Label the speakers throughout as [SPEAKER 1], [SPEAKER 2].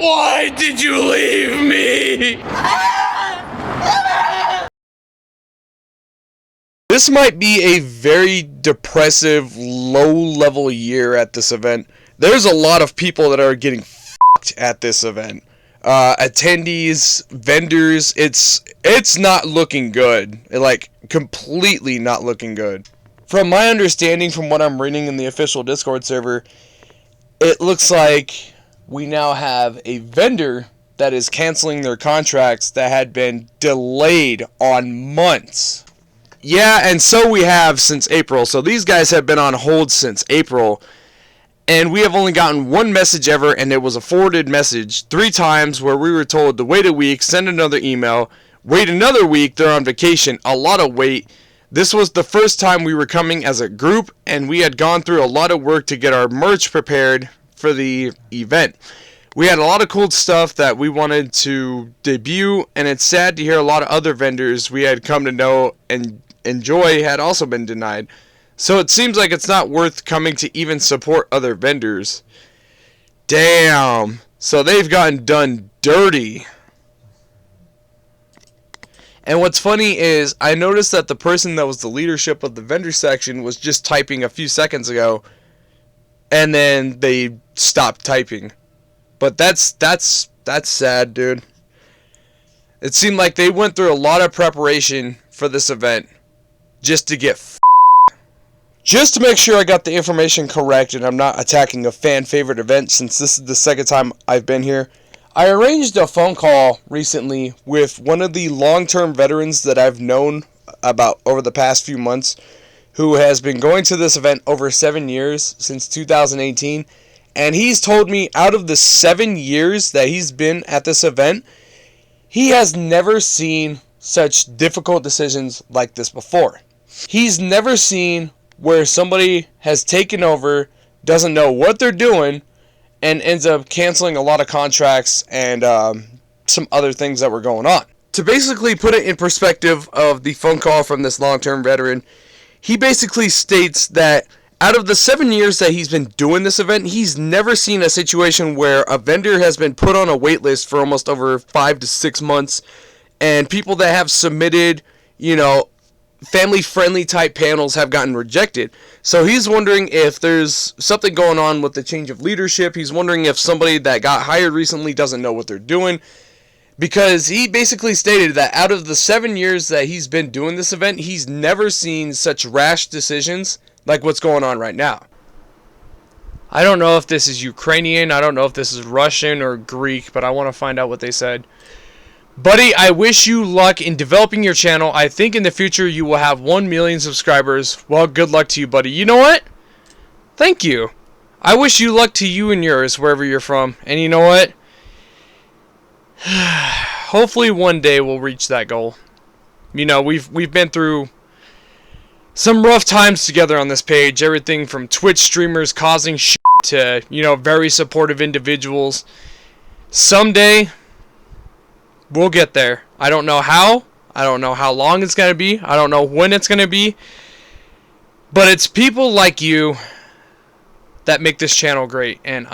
[SPEAKER 1] Why did you leave me? This might be a very depressive, low-level year at this event. There's a lot of people that are getting f***ed at this event. Attendees, vendors, it's not looking good. Like, completely not looking good. From my understanding, from what I'm reading in the official Discord server, it looks like we now have a vendor that is canceling their contracts that had been delayed on months. Yeah, and so we have since April. So these guys have been on hold since April. And we have only gotten one message ever, and it was a forwarded message 3 times where we were told to wait a week, send another email, wait another week, they're on vacation, a lot of wait. This was the first time we were coming as a group, and we had gone through a lot of work to get our merch prepared for the event. We had a lot of cool stuff that we wanted to debut, and it's sad to hear a lot of other vendors we had come to know and enjoy had also been denied. So it seems like it's not worth coming to even support other vendors. Damn. So they've gotten done dirty. And what's funny is I noticed that the person that was the leadership of the vendor section was just typing a few seconds ago. And then they stopped typing. But that's sad, dude. It seemed like they went through a lot of preparation for this event just to get Just to make sure I got the information correct and I'm not attacking a fan favorite event since this is the second time I've been here, I arranged a phone call recently with one of the long-term veterans that I've known about over the past few months who has been going to this event over 7 years, since 2018, and he's told me out of the 7 years that he's been at this event, he has never seen such difficult decisions like this before. He's never seen where somebody has taken over, doesn't know what they're doing, and ends up canceling a lot of contracts and some other things that were going on. To basically put it in perspective of the phone call from this long-term veteran, he basically states that out of the 7 years that he's been doing this event, he's never seen a situation where a vendor has been put on a wait list for almost over 5 to 6 months, and people that have submitted, family-friendly type panels have gotten rejected. So he's wondering if there's something going on with the change of leadership. He's wondering if somebody that got hired recently doesn't know what they're doing. Because he basically stated that out of the 7 years that he's been doing this event, he's never seen such rash decisions like what's going on right now. I don't know if this is Ukrainian, I don't know if this is Russian or Greek, but I want to find out what they said. Buddy, I wish you luck in developing your channel. I think in the future you will have 1 million subscribers. Well, good luck to you, buddy. You know what? Thank you. I wish you luck to you and yours, wherever you're from. And you know what? Hopefully one day we'll reach that goal. We've been through some rough times together on this page. Everything from Twitch streamers causing shit to, very supportive individuals. Someday we'll get there. I don't know how. I don't know how long it's going to be. I don't know when it's going to be. But it's people like you that make this channel great. And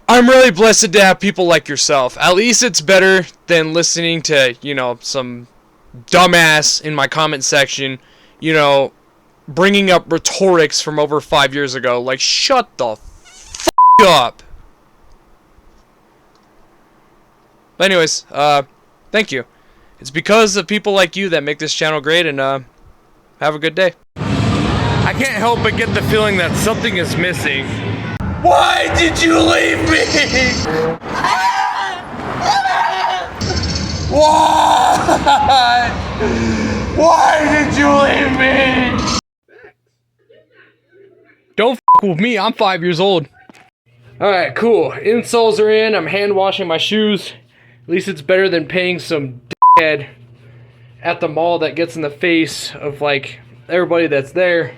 [SPEAKER 1] I'm really blessed to have people like yourself. At least it's better than listening to, some dumbass in my comment section, bringing up rhetorics from over 5 years ago. Like, shut the f*** up. But anyways, thank you. It's because of people like you that make this channel great, and have a good day. I can't help but get the feeling that something is missing. Why did you leave me? Why? Why did you leave me? Don't f*** with me, I'm 5 years old. Alright, cool. Insoles are in, I'm hand washing my shoes. At least it's better than paying some dickhead at the mall that gets in the face of, like, everybody that's there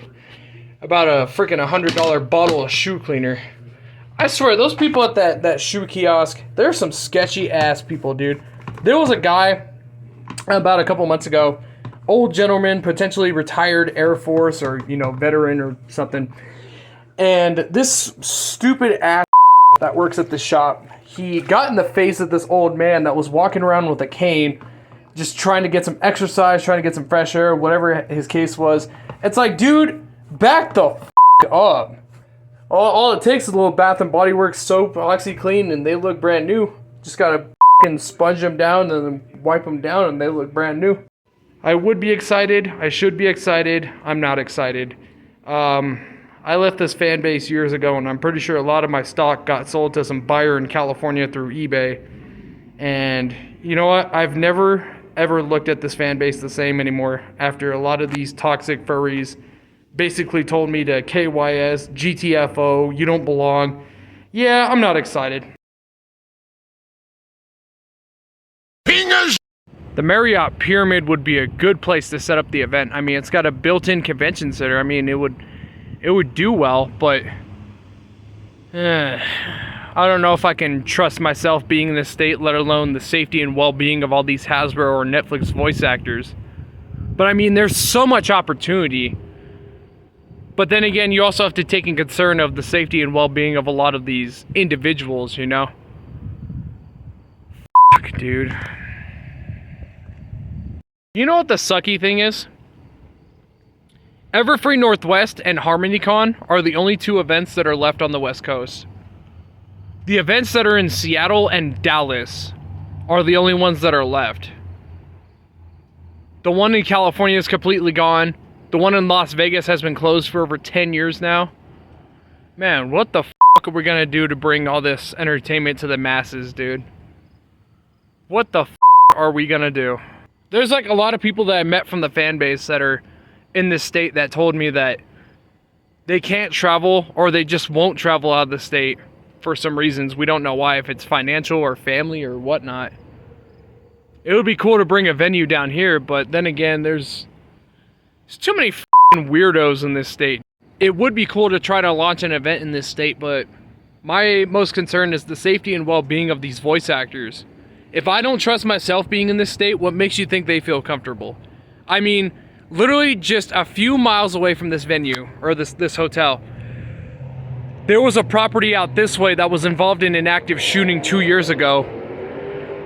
[SPEAKER 1] about a freaking $100 bottle of shoe cleaner. I swear, those people at that shoe kiosk, they're some sketchy ass people, dude. There was a guy about a couple months ago, old gentleman, potentially retired Air Force or, veteran or something. And this stupid ass
[SPEAKER 2] that works at the shop. He got in the face of this old man that was walking around with a cane, just trying to get some exercise, trying to get some fresh air, whatever his case was. It's like, dude, back the f*** up. All it takes is a little Bath and Body Works soap, OxyClean, and they look brand new. Just gotta f***ing sponge them down and then wipe them down, and they look brand new. I would be excited. I should be excited. I'm not excited. I left this fan base years ago, and I'm pretty sure a lot of my stock got sold to some buyer in California through eBay. And you know what? I've never ever looked at this fan base the same anymore after a lot of these toxic furries basically told me to KYS, GTFO, you don't belong. Yeah, I'm not excited. The Marriott Pyramid would be a good place to set up the event. I mean, it's got a built-in convention center. I mean, it would do well, but I don't know if I can trust myself being in this state, let alone the safety and well-being of all these Hasbro or Netflix voice actors. But I mean, there's so much opportunity. But then again, you also have to take in concern of the safety and well-being of a lot of these individuals, you know? Fuck, dude. You know what the sucky thing is? Everfree Northwest and HarmonyCon are the only two events that are left on the West Coast. The events that are in Seattle and Dallas are the only ones that are left. The one in California is completely gone. The one in Las Vegas has been closed for over 10 years now. Man, what the fuck are we gonna do to bring all this entertainment to the masses, dude? What the fuck are we gonna do? There's like a lot of people that I met from the fan base that are in this state that told me that they can't travel or they just won't travel out of the state for some reasons. We don't know why, if it's financial or family or whatnot. It would be cool to bring a venue down here, but then again, there's too many f***ing weirdos in this state. It would be cool to try to launch an event in this state, but my most concern is the safety and well-being of these voice actors. If I don't trust myself being in this state, what makes you think they feel comfortable? I mean, literally just a few miles away from this venue, or this hotel, there was a property out this way that was involved in an active shooting 2 years ago,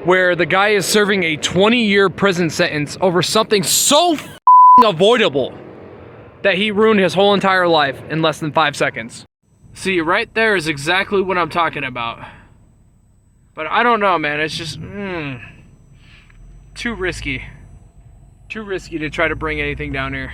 [SPEAKER 2] where the guy is serving a 20-year prison sentence over something so f***ing avoidable that he ruined his whole entire life in less than 5 seconds. See, right there is exactly what I'm talking about. But I don't know, man. It's just too risky. Too risky to try to bring anything down here.